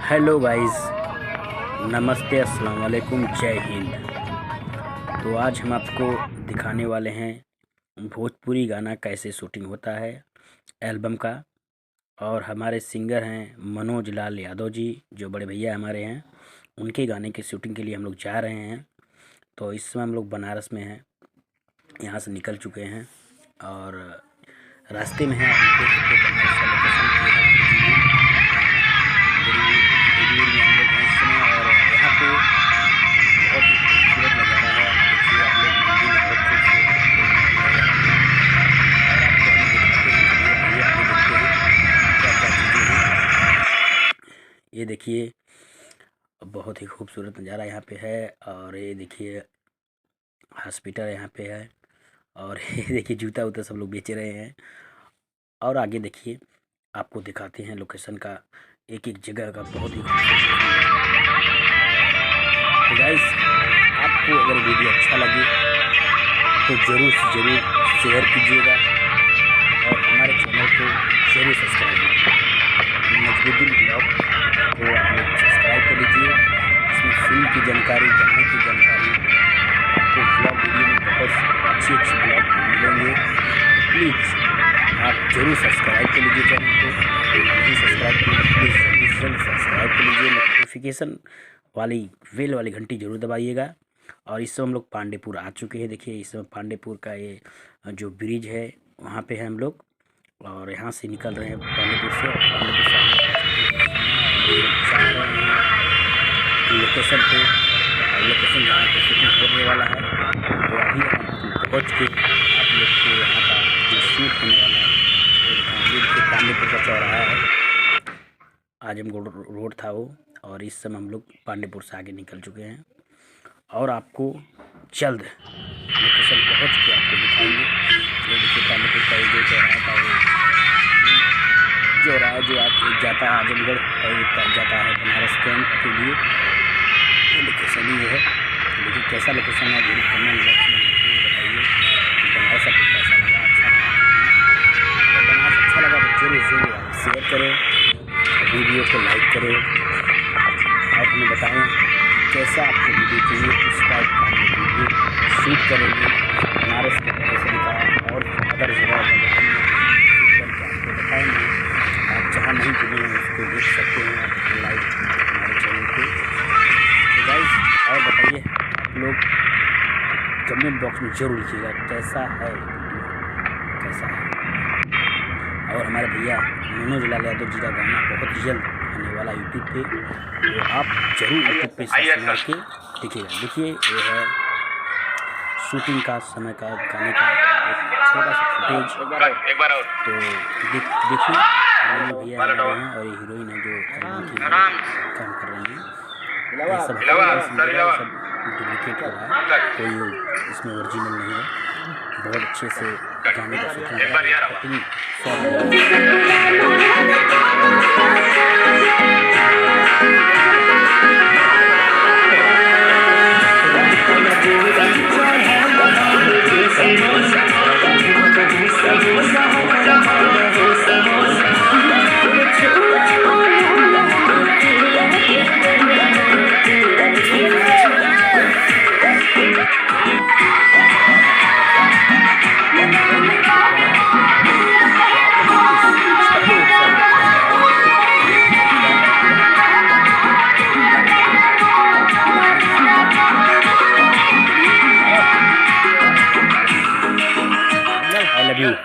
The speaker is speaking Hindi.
हेलो गाइस, नमस्ते, अस्सलाम वालेकुम, जय हिंद। तो आज हम आपको दिखाने वाले हैं भोजपुरी गाना कैसे शूटिंग होता है एल्बम का। और हमारे सिंगर हैं मनोज लाल यादव जी, जो बड़े भैया हमारे हैं। उनके गाने की शूटिंग के लिए हम लोग जा रहे हैं। तो इस समय हम लोग बनारस में हैं, यहाँ से निकल चुके हैं और रास्ते में हैं। आप देख सकते हैं बनारस का लोकेशन ये है। वीडियो में हम लोग हैं इस समय और यहाँ पे बहुत ही खूबसूरत नज़ारा है। देखिए आप लोग, मंदिर बहुत खूबसूरत मंदिर है और आपको हम दिखाते हैं। चलिए आइए आगे देखते हैं क्या क्या चीज़ें हैं। ये देखिए बहुत ही खूबसूरत नज़ारा यहाँ पे है। और ये देखिए हॉस्पिटल यहाँ पे है और ये देखिए जूता वूता सब लोग बेच रहे हैं। और आगे देखिए आपको दिखाते हैं लोकेशन का, एक एक जगह का बहुत ही खूबसूरत। तो गाइस, आपको अगर वीडियो अच्छा लगे तो ज़रूर से ज़रूर शेयर कीजिएगा और हमारे चैनल को ज़रूर सब्सक्राइब कीजिए। नजरुद्दीन ब्लॉग को आप लोग सब्सक्राइब कर लीजिए। इसमें फिल्म की जानकारी, गाने की जानकारी, आपको ब्लॉग वीडियो में बहुत अच्छी अच्छी ब्लॉग मिलेंगे। तो प्लीज़ आप ज़रूर सब्सक्राइब कर लीजिए चैनल को। नहीं सब्सक्राइब किए तो प्लीज़ जल्दी से जल्द सब्सक्राइब कर लीजिए। नोटिफिकेशन वाली बेल वाली घंटी जरूर दबाइएगा। और इस समय हम लोग पांडेपुर आ चुके हैं। देखिए इस समय पांडेपुर का ये जो ब्रिज है वहाँ पे है हम लोग, और यहाँ से निकल रहे हैं पांडेपुर से। और पांडेपुर से हम लोग आ चुके हैं, जा रहे हैं लोकेशन पे। और लोकेशन जहाँ पे शूटिंग होने वाला है, तो अभी हम पहुँच के आप लोग को यहाँ का जो शूट होने वाला है देखिए पांडेपुर का चौराहा है। आजमगढ़ रोड था वो। और इस समय हम लोग पांडेपुर से आगे निकल चुके हैं और आपको जल्द लोकेशन पहुंच के आपको दिखाएंगे। ये देखिए पांडेपुर का जो चौराहा था, वो चौराहा जो एक जाता है आजमगढ़ और एक जाता है बनारस कैंप के लिए। ये लोकेशन ही है। देखिए कैसा लोकेशन है, जरूर कमेंट बॉक्स में बताइए बनारस आपको कैसा लगा, अच्छा लगा। अगर बनारस अच्छा लगा तो जरूर जरूर आप शेयर करें, वीडियो को लाइक करें और हमें बताएं कैसा आपको वीडियो चाहिए, उस टाइप का हम वीडियो शूट करेंगे। बनारस के लोकेशन का और अदर जगह का शूट करके आपको बताएंगे। आप जहाँ नहीं जुड़े हैं उसको देख सकते हैं आप लाइव हमारे चैनल पे। तो गाइस, और बताइए आप लोग कमेंट बॉक्स में जरूर लिखिएगा कैसा है वीडियो, कैसा है। और हमारे भैया मनोज लाल यादव जी का गाना बहुत जल्द आने वाला यूट्यूब पे, तो आप जरूर यूट्यूब पे सर्च मार के देखिएगा। देखिए ये है शूटिंग का समय का गाने का एक छोटा सा फुटेज। तो देखिए मनोज भैया हमारे हैं और ये हीरोइन है जो काम कर रही हैं। ये सब सब डुप्लीकेट हो रहा है, कोई इसमें ओरिजिनल नहीं है। बहुत अच्छे से गाने का शूटिंग I love you.